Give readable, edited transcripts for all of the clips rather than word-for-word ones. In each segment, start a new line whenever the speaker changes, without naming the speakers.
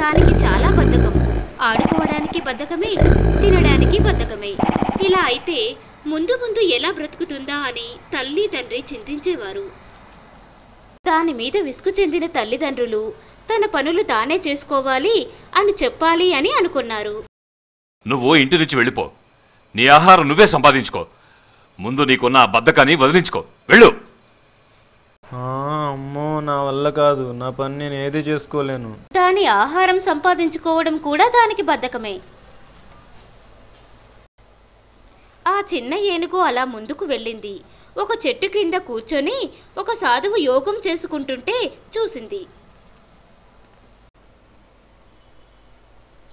దానికి చాలా బద్ధకం. ఆడుకోవడానికి బద్ధకమే, తినడానికి బద్ధకమే. ఇలా అయితే ముందు ముందు ఎలా బ్రతుకుతుందా అని తల్లి తండ్రి చింతించేవారు. దాని మీద విసుగు చెందిన తల్లిదండ్రులు తన పనులు తానే చేసుకోవాలి అని చెప్పాలి అని అనుకున్నారు.
నువ్వు ఇంటి నుంచి వెళ్ళిపో. నీ ఆహారం నువ్వే సంపాదించుకో. ముందు నీకున్న ఆ బద్ధకాన్ని వదిలించుకో. వెళ్ళు.
అమ్మో, నా వల్ల కాదు. నా పని నేను ఏది చేసుకోలేను.
దాని ఆహారం సంపాదించుకోవడం కూడా దానికి బద్ధకమే. ఆ చిన్న ఏనుగు అలా ముందుకు వెళ్ళింది. ఒక చెట్టు క్రింద కూర్చొని ఒక సాధువు యోగం చేసుకుంటుంటే చూసింది.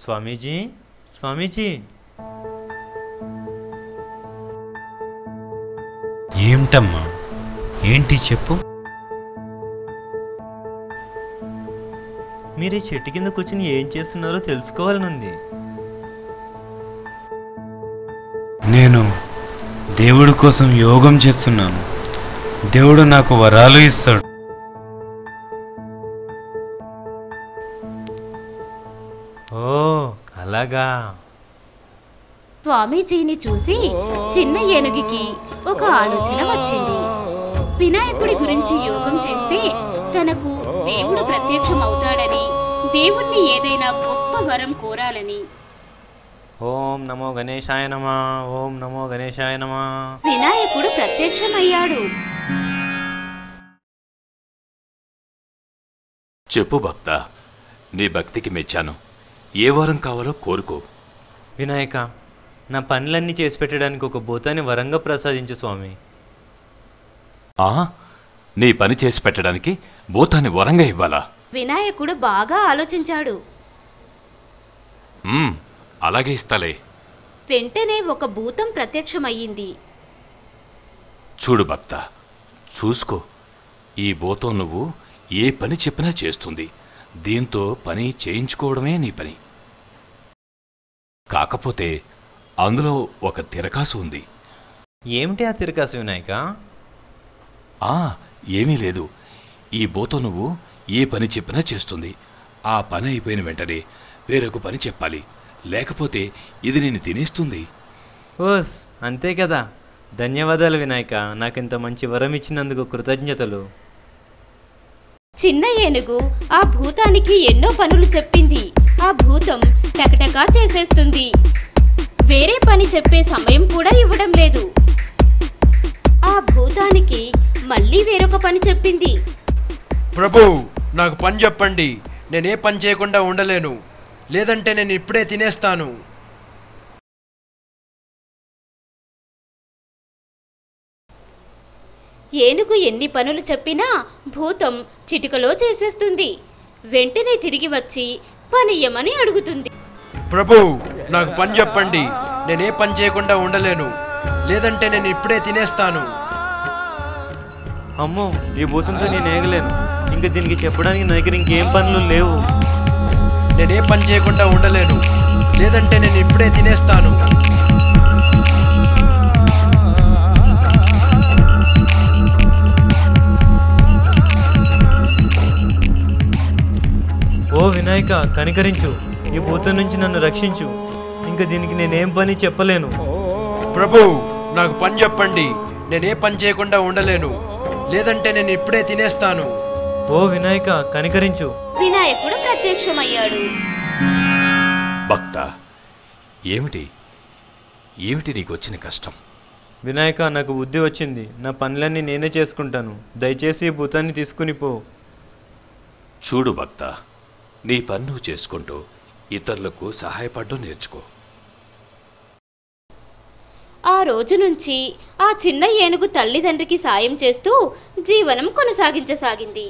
స్వామీజీ, స్వామీజీ.
ఏమిటమ్మా, ఏంటి చెప్పు.
మీరు ఈ చెట్టు కింద కూర్చుని ఏం చేస్తున్నారో తెలుసుకోవాలనుంది.
నేను దేవుడి కోసం యోగం చేస్తున్నాను. దేవుడు నాకు వరాలు ఇస్తాడు.
ఓ, అలాగా.
స్వామీజీని చూసి చిన్న ఏనుగుకి ఒక ఆలోచన వచ్చింది. వినాయకుడి గురించి యోగం చేస్తే తనకు దేవుడు ప్రత్యక్షం అవుతాడని, దేవుణ్ణి ఏదైనా గొప్ప వరం కోరాలని.
ఓం నమో గణేశాయ నమః, ఓం నమో గణేశాయ నమః.
వినాయకుడు ప్రత్యక్షమయ్యాడు.
చెప్పు భక్త, నీ భక్తికి మెచ్చాను. ఏ వరం కావాలో కోరుకో.
వినాయక, నా పనులన్నీ చేసి పెట్టడానికి ఒక భూతాన్ని వరంగా ప్రసాదించు స్వామి.
నీ పని చేసి పెట్టడానికి భూతాన్ని వరంగా ఇవ్వాలా?
వినాయకుడు బాగా ఆలోచించాడు.
అలాగే ఇస్తాలే.
వెంటనే ఒక భూతం ప్రత్యక్షమయ్యింది.
చూడు భక్త, చూసుకో. ఈ భూతం నువ్వు ఏ పని చెప్పినా చేస్తుంది. దీంతో పని చేయించుకోవడమే నీ పని. కాకపోతే అందులో ఒక తిరకాసు ఉంది.
ఏమిటి ఆ తిరకాసు వినాయక?
ఏమీ లేదు. ఈ భూతం నువ్వు ఏ పని చెప్పినా చేస్తుంది. ఆ పని అయిపోయిన వెంటనే వేరొక పని చెప్పాలి, లేకపోతే ఇది నేను తినేస్తుంది.
ఓస్, అంతే కదా. ధన్యవాదాలు వినాయక, నాకింత మంచి వరం ఇచ్చినందుకు కృతజ్ఞతలు.
చిన్న ఏనుగు ఆ భూతానికి ఎన్నో పనులు చెప్పింది. ఆ భూతం టకటకా చేసేస్తుంది. వేరే పని చెప్పే సమయం కూడా ఇవ్వడం లేదు. ఆ భూతానికి మళ్ళీ వేరొక పని చెప్పింది.
ప్రభు, నాకు పని చెప్పండి. నేనే పని చేయకుండా ఉండలేను, లేదంటే నేను ఇప్పుడే తినేస్తాను.
ఏనుగు ఎన్ని పనులు చెప్పినా భూతం చిటికలో చేసేస్తుంది. వెంటనే తిరిగి వచ్చి పని ఇయ్యమని అడుగుతుంది.
ప్రభు, నాకు పని చెప్పండి. నేనే పని చేయకుండా ఉండలేను, లేదంటే నేను ఇప్పుడే తినేస్తాను.
అమ్మో, ఈ భూతంతో నేను ఏగలేను. ఇంకా దీనికి చెప్పడానికి నా దగ్గర ఇంకేం పనులు లేవు.
నేనే పని చేయకుండా ఉండలేను, లేదంటే నేను ఇప్పుడే తినేస్తాను.
ఓ వినాయక, కనికరించు. ఈ భూతం నుంచి నన్ను రక్షించు. ఇంకా దీనికి నేనేం పని చెప్పలేను.
ప్రభు, నాకు పని చెప్పండి. నేనే పని చేయకుండా ఉండలేను, లేదంటే నేను ఇప్పుడే తినేస్తాను.
ఓ వినాయక, కనికరించు.
వినాయకుడు ప్రత్యక్షమయ్యాడు.
భక్త, ఏమిటి ఏమిటి నీకు వచ్చిన కష్టం?
వినాయక, నాకు బుద్ధి వచ్చింది. నా పనులన్నీ నేనే చేసుకుంటాను. దయచేసి ఈ భూతాన్ని తీసుకుని పో.
చూడు భక్త, నీ పని నువ్వు చేసుకుంటూ ఇతరులకు సహాయపడడం నేర్చుకో.
ఆ రోజు నుంచి ఆ చిన్న ఏనుగు తల్లిదండ్రికి సాయం చేస్తూ జీవనం కొనసాగించసాగింది.